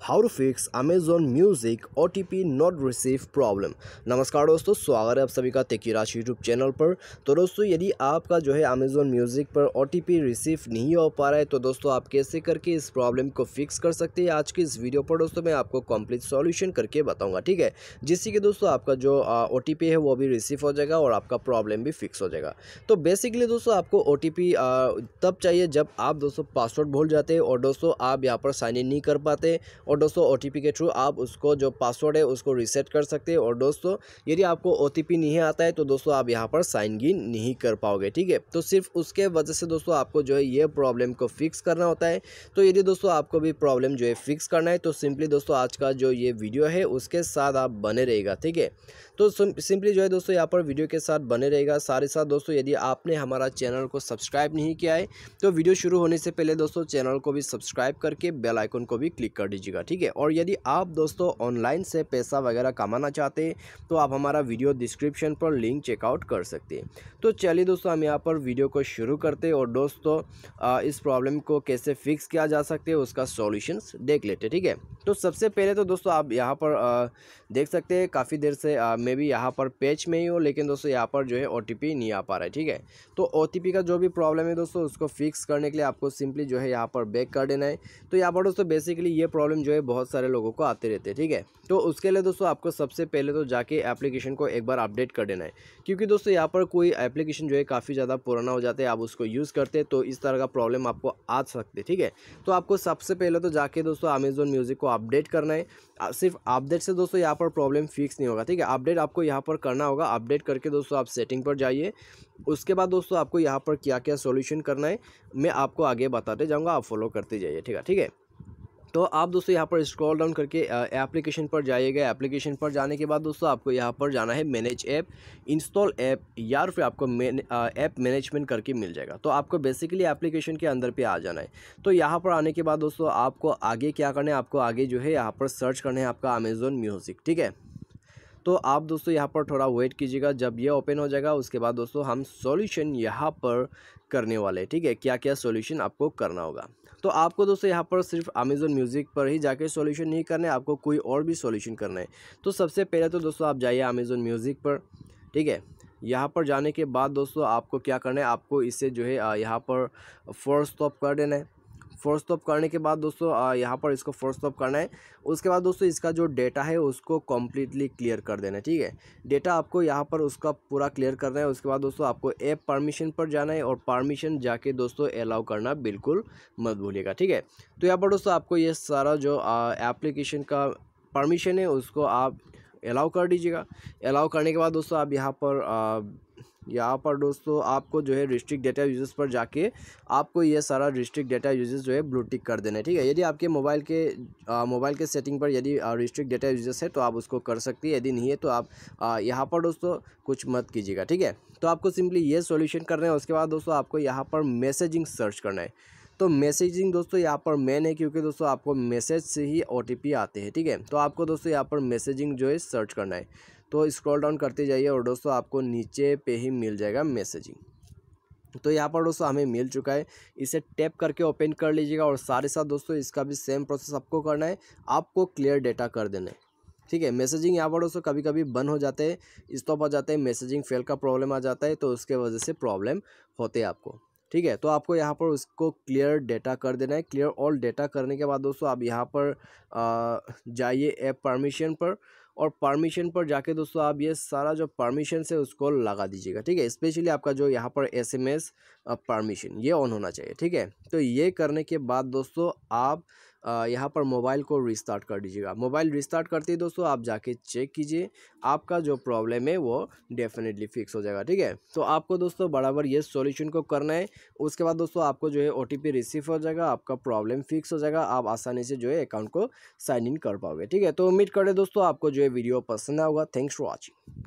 How to fix Amazon music OTP not receive problem. नमस्कार दोस्तों, स्वागत है आप सभी का तेकीराज यूट्यूब चैनल पर। तो दोस्तों, यदि आपका जो है अमेजॉन म्यूजिक पर OTP रिसीव नहीं हो पा रहा है तो दोस्तों आप कैसे करके इस प्रॉब्लम को फिक्स कर सकते हैं। आज की इस वीडियो पर दोस्तों मैं आपको कंप्लीट सॉल्यूशन करके बताऊंगा, ठीक है, जिससे कि दोस्तों आपका जो OTP है वो भी रिसीव हो जाएगा और आपका प्रॉब्लम भी फिक्स हो जाएगा। तो बेसिकली दोस्तों आपको OTP तब चाहिए जब आप दोस्तों पासवर्ड भूल जाते हैं और दोस्तों आप यहाँ पर साइन इन नहीं कर पाते, और दोस्तों OTP के थ्रू आप उसको जो पासवर्ड है उसको रीसेट कर सकते हैं। और दोस्तों यदि आपको OTP नहीं आता है तो दोस्तों आप यहाँ पर साइन इन नहीं कर पाओगे, ठीक है। तो सिर्फ उसके वजह से दोस्तों आपको जो है ये प्रॉब्लम को फिक्स करना होता है। तो यदि दोस्तों आपको भी प्रॉब्लम जो है फिक्स करना है तो सिंपली दोस्तों आज का जो ये वीडियो है उसके साथ आप बने रहेगा, ठीक है। तो सिंपली जो है दोस्तों यहाँ पर वीडियो के साथ बने रहेगा। साथ ही साथ दोस्तों यदि आपने हमारा चैनल को सब्सक्राइब नहीं किया है तो वीडियो शुरू होने से पहले दोस्तों चैनल को भी सब्सक्राइब करके बेल आइकन को भी क्लिक कर दीजिएगा, ठीक है। और यदि आप दोस्तों ऑनलाइन से पैसा वगैरह कमाना चाहते हैं तो आप हमारा वीडियो डिस्क्रिप्शन पर लिंक चेकआउट कर सकते हैं। तो चलिए दोस्तों हम यहाँ पर वीडियो को शुरू करते हैं और दोस्तों इस प्रॉब्लम को कैसे फिक्स किया जा सकते हैं उसका सॉल्यूशंस देख लेते हैं, ठीक है। तो सबसे पहले तो दोस्तों आप यहाँ पर देख सकते हैं काफ़ी देर से मैं भी यहाँ पर पेज में ही हूँ, लेकिन दोस्तों यहाँ पर जो है OTP नहीं आ पा रहा है, ठीक है। तो OTP का जो भी प्रॉब्लम है दोस्तों उसको फिक्स करने के लिए आपको सिंपली जो है यहाँ पर बैक कर देना है। तो यहाँ पर दोस्तों बेसिकली ये प्रॉब्लम जो है बहुत सारे लोगों को आते रहते हैं, ठीक है। तो उसके लिए दोस्तों आपको सबसे पहले तो जाके एप्लीकेशन को एक बार अपडेट कर देना है, क्योंकि दोस्तों यहाँ पर कोई एप्लीकेशन जो है काफ़ी ज़्यादा पुराना हो जाता है, आप उसको यूज़ करते हैं तो इस तरह का प्रॉब्लम आपको आ सकते हैं, ठीक है। तो आपको सबसे पहले तो जाके दोस्तों अमेजॉन म्यूजिक को अपडेट करना है। सिर्फ अपडेट से दोस्तों यहाँ पर प्रॉब्लम फिक्स नहीं होगा, ठीक है। अपडेट आपको यहाँ पर करना होगा। अपडेट करके दोस्तों आप सेटिंग पर जाइए। उसके बाद दोस्तों आपको यहाँ पर क्या क्या सॉल्यूशन करना है मैं आपको आगे बताते जाऊँगा, आप फॉलो करते जाइए, ठीक है। तो आप दोस्तों यहाँ पर स्क्रॉल डाउन करके एप्लीकेशन पर जाइएगा। एप्लीकेशन पर जाने के बाद दोस्तों आपको यहाँ पर जाना है मैनेज ऐप, इंस्टॉल ऐप, या फिर आपको ऐप मैनेजमेंट करके मिल जाएगा। तो आपको बेसिकली एप्लीकेशन के अंदर पे आ जाना है। तो यहाँ पर आने के बाद दोस्तों आपको आगे क्या करना है, आपको आगे जो है यहाँ पर सर्च करना है आपका अमेजॉन म्यूजिक, ठीक है। तो आप दोस्तों यहाँ पर थोड़ा वेट कीजिएगा। जब ये ओपन हो जाएगा उसके बाद दोस्तों हम सॉल्यूशन यहाँ पर करने वाले हैं, ठीक है। क्या क्या सॉल्यूशन आपको करना होगा, तो आपको दोस्तों यहाँ पर सिर्फ अमेजॉन म्यूजिक पर ही जाके सॉल्यूशन नहीं करना है, आपको कोई और भी सॉल्यूशन करना है। तो सबसे पहले तो दोस्तों आप जाइए अमेजॉन म्यूजिक पर, ठीक है। यहाँ पर जाने के बाद दोस्तों आपको क्या करना है, आपको इसे जो है यहाँ पर फोर्स स्टॉप कर देना है। फोर्स स्टॉप करने के बाद दोस्तों यहाँ पर इसको फोर्स स्टॉप करना है। उसके बाद दोस्तों इसका जो डेटा है उसको कम्प्लीटली क्लियर कर देना है, ठीक है। डेटा आपको यहाँ पर उसका पूरा क्लियर करना है। उसके बाद दोस्तों आपको ऐप परमिशन पर जाना है और परमिशन जाके दोस्तों अलाउ करना बिल्कुल मत भूलिएगा, ठीक है। तो यहाँ पर दोस्तों आपको ये सारा जो एप्लीकेशन का परमिशन है उसको आप अलाउ कर दीजिएगा। अलाउ करने के बाद दोस्तों आप यहाँ पर दोस्तों आपको जो है रिस्ट्रिक्ट डेटा यूजेस पर जाके आपको ये सारा रिस्ट्रिक्ट डेटा यूजेस जो है ब्लू टिक कर देना है, ठीक है। यदि आपके मोबाइल के सेटिंग पर यदि रिस्ट्रिक्ट डेटा यूजेस है तो आप उसको कर सकती है, यदि नहीं है तो आप यहाँ पर दोस्तों कुछ मत कीजिएगा, ठीक है। तो आपको सिंपली ये सॉल्यूशन करना है। उसके बाद दोस्तों आपको यहाँ पर मैसेजिंग सर्च करना है। तो मैसेजिंग दोस्तों यहाँ पर मेन है, क्योंकि दोस्तों आपको मैसेज से ही OTP आते हैं, ठीक है। तो आपको दोस्तों यहाँ पर मैसेजिंग जो है सर्च करना है। तो स्क्रॉल डाउन करते जाइए और दोस्तों आपको नीचे पे ही मिल जाएगा मैसेजिंग। तो यहाँ पर दोस्तों हमें मिल चुका है, इसे टैप करके ओपन कर लीजिएगा। और साथ ही साथ दोस्तों इसका भी सेम प्रोसेस आपको करना है, आपको क्लियर डेटा कर देना है, ठीक है। मैसेजिंग यहाँ पर दोस्तों कभी कभी बंद हो जाते हैं, स्टॉप हो जाते हैं, मैसेजिंग फेल का प्रॉब्लम आ जाता है, तो उसके वजह से प्रॉब्लम होते हैं आपको, ठीक है। तो आपको यहाँ पर उसको क्लियर डेटा कर देना है। क्लियर ऑल डेटा करने के बाद दोस्तों आप यहाँ पर जाइए ऐप परमिशन पर, और परमिशन पर जाके दोस्तों आप ये सारा जो परमिशन है उसको लगा दीजिएगा, ठीक है। स्पेशली आपका जो यहाँ पर SMS परमिशन ये ऑन होना चाहिए, ठीक है। तो ये करने के बाद दोस्तों आप यहाँ पर मोबाइल को रिस्टार्ट कर दीजिएगा। मोबाइल रिस्टार्ट करते ही दोस्तों आप जाके चेक कीजिए, आपका जो प्रॉब्लम है वो डेफिनेटली फिक्स हो जाएगा, ठीक है। तो आपको दोस्तों बराबर ये सॉल्यूशन को करना है। उसके बाद दोस्तों आपको जो है OTP रिसीव हो जाएगा, आपका प्रॉब्लम फिक्स हो जाएगा, आप आसानी से जो है अकाउंट को साइन इन कर पाओगे, ठीक है। तो उम्मीद करें दोस्तों आपको जो है वीडियो पसंद आएगा। Thanks for watching.